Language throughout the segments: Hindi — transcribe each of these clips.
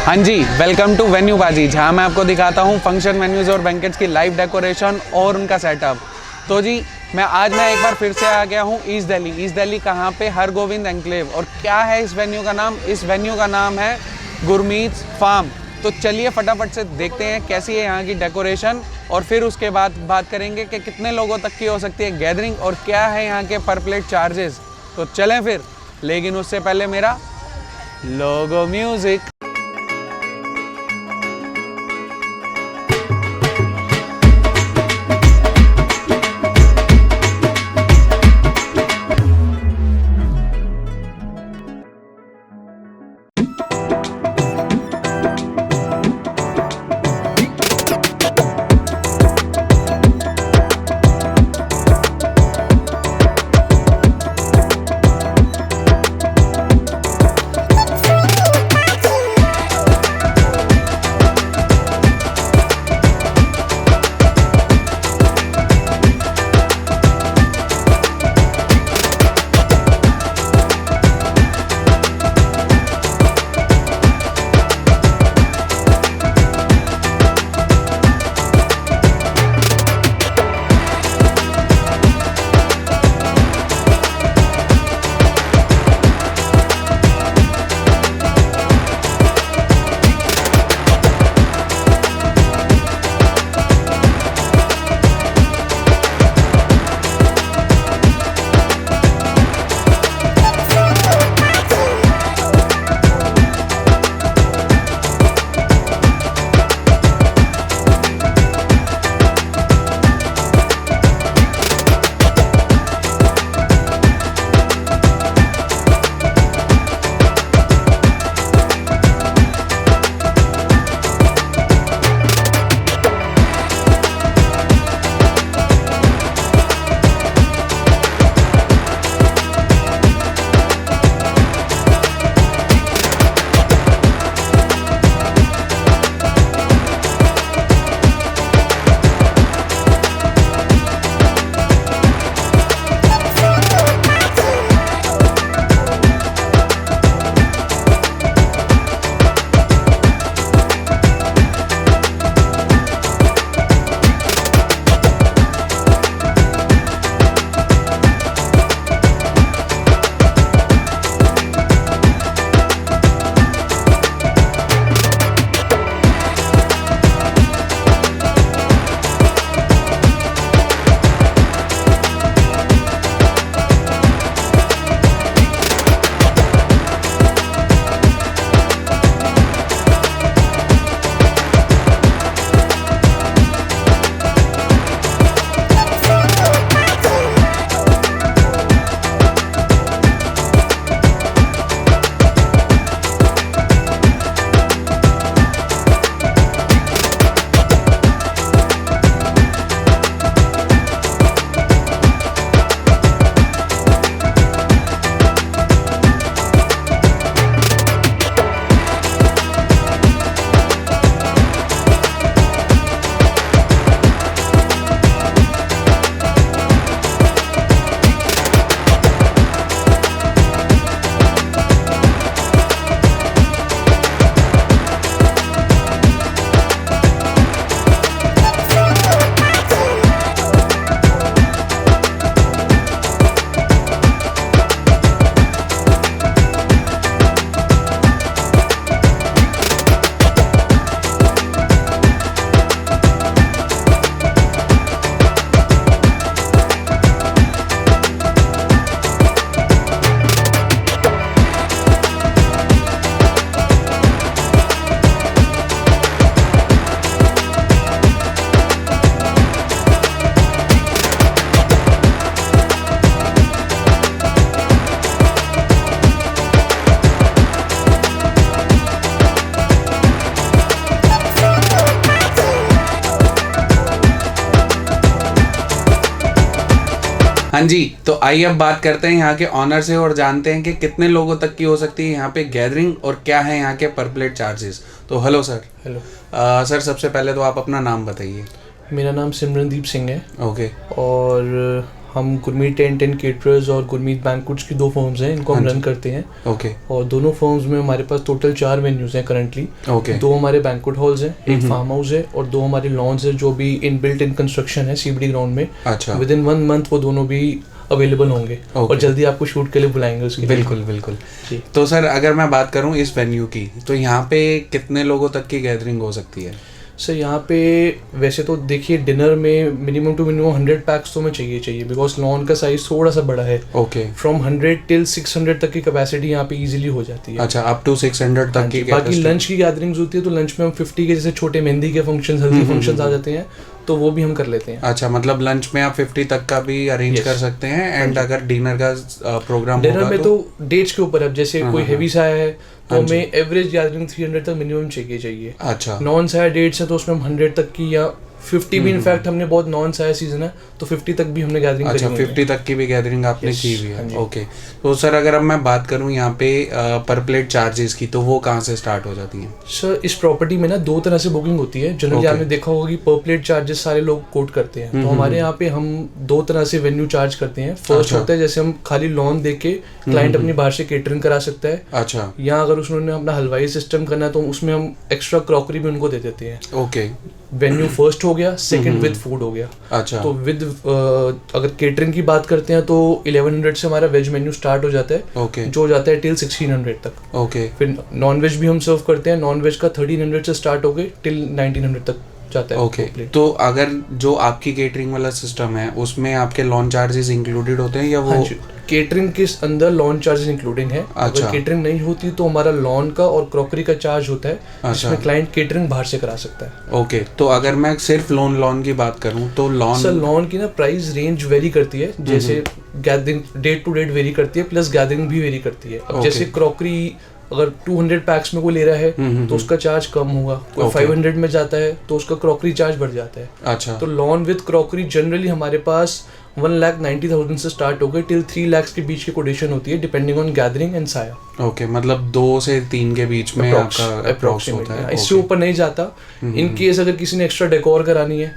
हाँ जी, वेलकम टू वेन्यू बाजी, जहाँ मैं आपको दिखाता हूँ फंक्शन वेन्यूज़ और बैंकेट्स की लाइव डेकोरेशन और उनका सेटअप। तो जी मैं एक बार फिर से आ गया हूँ ईस्ट दिल्ली। ईस्ट दिल्ली कहाँ पे? हरगोविंद एनक्लेव। और क्या है इस वेन्यू का नाम? इस वेन्यू का नाम है गुरमीत फार्म। तो चलिए फटाफट से देखते हैं कैसी है यहाँ की डेकोरेशन, और फिर उसके बाद बात करेंगे कि कितने लोगों तक की हो सकती है गैदरिंग और क्या है यहाँ के पर प्लेट चार्जेस। तो चलें फिर, लेकिन उससे पहले मेरा लोगो म्यूजिक। हाँ जी, तो आइए अब बात करते हैं यहाँ के ऑनर से और जानते हैं कि कितने लोगों तक की हो सकती है यहाँ पे गैदरिंग और क्या है यहाँ के पर प्लेट चार्जेस। तो हेलो सर। हेलो सर, सबसे पहले तो आप अपना नाम बताइए। मेरा नाम सिमरनदीप सिंह है। ओके। और हम गुरमीत टेंट एंड केटरर्स और गुरमीत बैंक्वेट्स की 2 फर्म्स हैं, इनको हम रन करते हैं। ओके। और दोनों फर्म्स में हमारे पास टोटल 4 वेन्यूज़ हैं करंटली। ओके। 2 हमारे बैंक्वेट हॉल्स हैं, एक फार्म हाउस है और 2 हमारे लॉन्स हैं जो भी इन बिल्ट इन कंस्ट्रक्शन है सीबीडी ग्राउंड में। अच्छा। विद इन 1 मंथ वो दोनों भी अवेलेबल होंगे और जल्दी आपको शूट के लिए बुलाएंगे उसके। बिल्कुल बिल्कुल। तो सर अगर मैं बात करूं इस वेन्यू की, तो यहाँ पे कितने लोगों तक की गैदरिंग हो सकती है? सर यहाँ पे वैसे तो देखिए डिनर में मिनिमम टू मिनिमम 100 पैक्स तो हमें चाहिए बिकॉज लॉन का साइज थोड़ा सा बड़ा है। ओके। फ्रॉम 100 टिल 600 तक की कैपेसिटी यहाँ पे इजीली हो जाती है। अच्छा, अप टू 600 तक की। बाकी लंच की गैदरिंग्स होती है तो लंच में हम 50 के जैसे छोटे मेहंदी के फंक्शन, हल्दी फंक्शंस आ जाते हैं तो वो भी हम कर लेते हैं। अच्छा, मतलब लंच में आप 50 तक का भी अरेंज कर सकते हैं। एंड अगर डिनर का प्रोग्राम डिनर में तो डेट्स के ऊपर, अब जैसे कोई हेवी सा है तो हमें एवरेज गैदरिंग 300 तक मिनिमम चाहिए। अच्छा। नॉन साया डेट्स है तो उसमें हम 100 तक की या 50 भी इनफैक्ट हमने बहुत नॉन साया सीजन है तो 50 तक भी हमने गैदरिंग करी। अच्छा, 50 तक की भी गैदरिंग आपने की हुई है। ओके। तो सर अगर अब मैं बात करूं यहाँ पे पर प्लेट चार्जेस की, तो वो कहाँ से स्टार्ट हो जाती हैं? सर इस प्रॉपर्टी में ना 2 तरह से बुकिंग होती है। जनरली आपने देखा होगा कि पर प्लेट चार्जेस सारे लोग कोट करते हैं, तो हमारे यहाँ पे हम 2 तरह से वेन्यू चार्ज करते हैं। फर्स्ट होता है जैसे हम खाली लॉन दे के क्लाइंट अपनी बाहर से केटरिंग करा सकता है। अच्छा। या अगर उसने अपना हलवाई सिस्टम करना है तो उसमें हम एक्स्ट्रा क्रॉकरी भी उनको दे देते हैं। ओके। वेन्यू फर्स्ट हो गया, सेकंड विद फूड हो गया। अच्छा। तो विद अगर केटरिंग की बात करते हैं तो 1100 से हमारा वेज मेन्यू स्टार्ट हो जाता है। ओके। जो हो जाता है टिल 1600 तक। ओके। फिर नॉन वेज भी हम सर्व करते हैं, नॉन वेज का 1300 से स्टार्ट हो गए टिल 1900 तक जाता है। ओके। तो अगर जो आपकी केटरिंग वाला सिस्टम है उसमें आपके लॉन्च चार्जेस इंक्लूडेड होते हैं या वो? केटरिंग के अंदर लॉन चार्जेस इंक्लूडिंग है। अच्छा। अगर केटरिंग नहीं होती तो हमारा लॉन का और क्रॉकरी का चार्ज होता है। अच्छा। जिसमें क्लाइंट केटरिंग बाहर से करा सकता है। ओके। तो अगर मैं सिर्फ लॉन की बात करूं तो लॉन की ना प्राइस रेंज वेरी करती है, जैसे gathering date to date vary करती है, प्लस गैदरिंग भी वेरी करती है। अब जैसे क्रॉकरी अगर 200 पैक्स में कोई ले रहा है तो उसका चार्ज कम होगा, कोई 500 में जाता है तो उसका क्रॉकरी चार्ज बढ़ जाता है। अच्छा। तो लॉन विद क्रॉकरी जनरली हमारे पास 1,90,000 से स्टार्ट हो गए टिल 3 लाख के बीच की कोटेशन होती है डिपेंडिंग ऑन गैदरिंग एंड साया। ओके, मतलब 2 से 3 के बीच में आपका अप्रॉक्स होता है। इससे ऊपर नहीं जाता। इन केस अगर किसी ने एक्स्ट्रा डेकोर करानी है,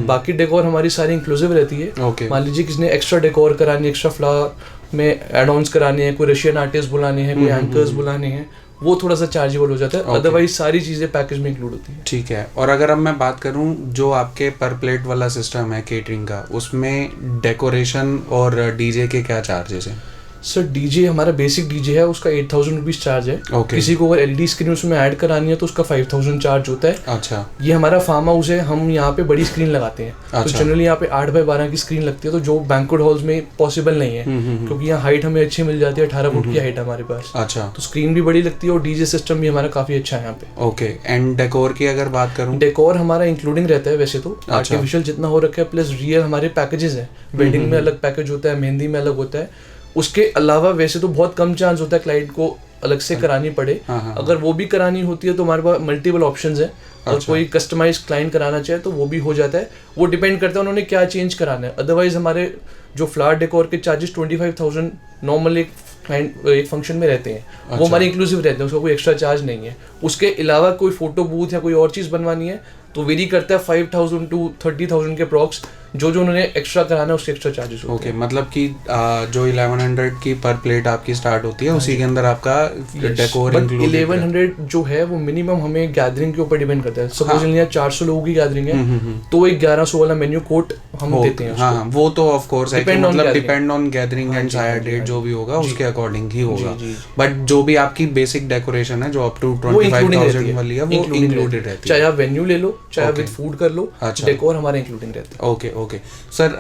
बाकी डेकोर हमारी सारी इंक्लूसिव रहती है। मान लीजिए किसी ने एक्स्ट्रा डेकोर करानी है, एक्स्ट्रा फ्लावर में एड ऑन्स कराने हैं, कोई रशियन आर्टिस्ट बुलाने हैं, कोई एंकर्स बुलाने हैं, वो थोड़ा सा चार्जेबल हो जाता है। अदरवाइज सारी चीजें पैकेज में इंक्लूड होती है। ठीक है। और अगर अब मैं बात करूं जो आपके पर प्लेट वाला सिस्टम है केटरिंग का, उसमें डेकोरेशन और डीजे के क्या चार्जेस हैं? सर डीजे हमारा बेसिक डीजे है, उसका 8000 रुपीज चार्ज है। किसी को अगर एलईडी स्क्रीन उसमें ऐड करानी है तो उसका 5000 चार्ज होता है। अच्छा। ये हमारा फार्म हाउस है, हम यहाँ पे बड़ी स्क्रीन लगाते हैं। अच्छा। तो जनरली यहाँ पे 8x12 की स्क्रीन लगती है, तो जो बैंक्वेट हॉल्स में पॉसिबल नहीं है क्योंकि यहाँ हाइट हमें अच्छी मिल जाती है, 18 फुट की हाइट हमारे पास। अच्छा। तो स्क्रीन भी बड़ी लगती है और डीजे सिस्टम भी हमारा काफी अच्छा है यहाँ पे। ओके। एंड डेकोर की अगर बात करूँ? डेकोर हमारा इंक्लूडिंग रहता है वैसे तो। आर्टिफिशियल जितना हो रखा है प्लस रियल हमारे पैकेजेस है। वेडिंग में अलग पैकेज होता है, मेहंदी में अलग होता है। उसके अलावा वैसे तो बहुत कम चांस होता है क्लाइंट को अलग से करानी पड़े। अगर वो भी करानी होती है तो हमारे पास मल्टीपल ऑप्शंस हैं। और कोई कस्टमाइज क्लाइंट कराना चाहे तो वो भी हो जाता है। वो डिपेंड करता है उन्होंने क्या चेंज कराना है। अदरवाइज हमारे जो फ्लावर डेकोर के चार्जेस 25,000 नॉर्मल एक फंक्शन में रहते हैं। वो हमारे इंक्लूसिव रहते हैं, उसका कोई एक्स्ट्रा चार्ज नहीं है। उसके अलावा कोई फोटो बूथ या कोई और चीज़ बनवानी है तो वेरी करता है 5,000 to 30,000 के प्रॉक्स। जो उन्होंने एक्स्ट्रा कराना है उसके एक्स्ट्रा चार्जेस होते हैं। ओके, मतलब कि जो 1100 की पर प्लेट आपकी स्टार्ट होती है उसी के अंदर आपका डेकोर इंक्लूडेड। 1100 जो है वो मिनिमम हमें गैदरिंग के ऊपर डिपेंड करता है। सपोज यहाँ 400 लोगों की गैदरिंग है तो एक 1100 वाला मेन्यू कोट हम देते हैं। हाँ, वो तो ऑफ कोर्स है, मतलब डिपेंड ऑन गैदरिंग एंड साया डेट जो भी होगा उसके अकॉर्डिंग ही होगा। बट जो भी आपकी बेसिक डेकोरेशन है जो अप टू 25,000 वाली है वो इंक्लूडेड रहती है। चाहे आप वेन्यू ले लो, चाहे आप विद फूड कर लो, डेकोर हमारा इंक्लूडिंग रहता है। ओके ओके सर,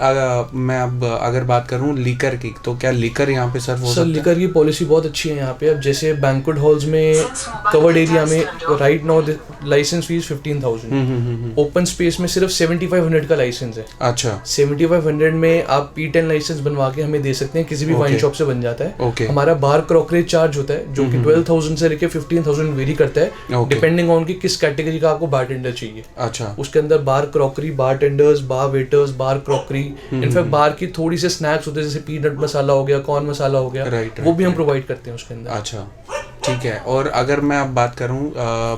मैं अब अगर बात करूं लीकर की, तो क्या लीकर यहाँ पे सर्व हो सकता है? सर लीकर की पॉलिसी बहुत अच्छी है यहाँ पे। अब जैसे बैंक्वेट हॉल्स में कवर्ड एरिया में right now licence fees 15,000, open space में सिर्फ 7,500 का लाइसेंस है। अच्छा। 7,500 में आप P10 लाइसेंस बनवा के हमें दे सकते हैं, किसी भी वाइन शॉप से बन जाता है। हमारा बार क्रॉकरेज चार्ज होता है जो कि 12,000 से लेकर 15,000 वेरी करता है डिपेंडिंग ऑन कि किस कैटेगरी का आपको बार टेंडर चाहिए। अच्छा। उसके अंदर बार क्रॉकरी, बार टेंडर्स, बार वेटर्स, बार क्रॉकरी, इनफैक्ट बार की थोड़ी से स्नैक्स होते हैं जैसे पीनट मसाला हो गया, कॉर्न मसाला हो गया, वो भी हम प्रोवाइड करते हैं उसके अंदर। अच्छा। ठीक है। और अगर मैं अब बात करूं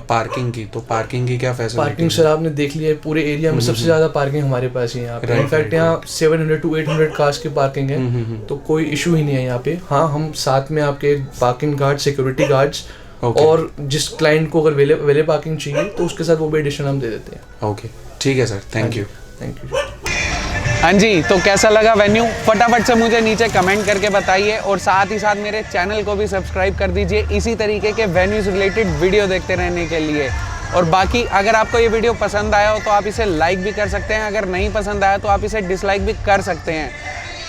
पार्किंग की, तो पार्किंग की क्या फैसिलिटी? पार्किंग सर आपने देख लिया है, पूरे एरिया में सबसे ज़्यादा पार्किंग हमारे पास ही है यहाँ पे। इनफैक्ट यहाँ 700 to 800 कार्स की पार्किंग है, तो कोई इशू ही नहीं है यहाँ पे। हाँ, हम साथ में आपके पार्किंग गार्ड, सिक्योरिटी गार्ड्स और जिस क्लाइंट को अगर वेले पार्किंग चाहिए तो उसके साथ वो भी एडिशन हम दे देते हैं। ओके, ठीक है sir, thank you. Thank you. हाँ जी, तो कैसा लगा वेन्यू, फटाफट से मुझे नीचे कमेंट करके बताइए, और साथ ही साथ मेरे चैनल को भी सब्सक्राइब कर दीजिए इसी तरीके के वेन्यूज़ रिलेटेड वीडियो देखते रहने के लिए। और बाकी अगर आपको ये वीडियो पसंद आया हो तो आप इसे लाइक भी कर सकते हैं, अगर नहीं पसंद आया तो आप इसे डिसलाइक भी कर सकते हैं।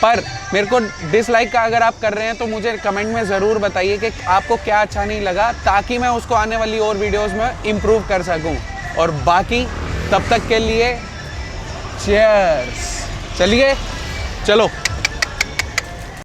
पर मेरे को डिसलाइक का अगर आप कर रहे हैं तो मुझे कमेंट में ज़रूर बताइए कि आपको क्या अच्छा नहीं लगा, ताकि मैं उसको आने वाली और वीडियोज़ में इम्प्रूव कर सकूँ। और बाकी तब तक के लिए चीयर्स। चलिए, चलो।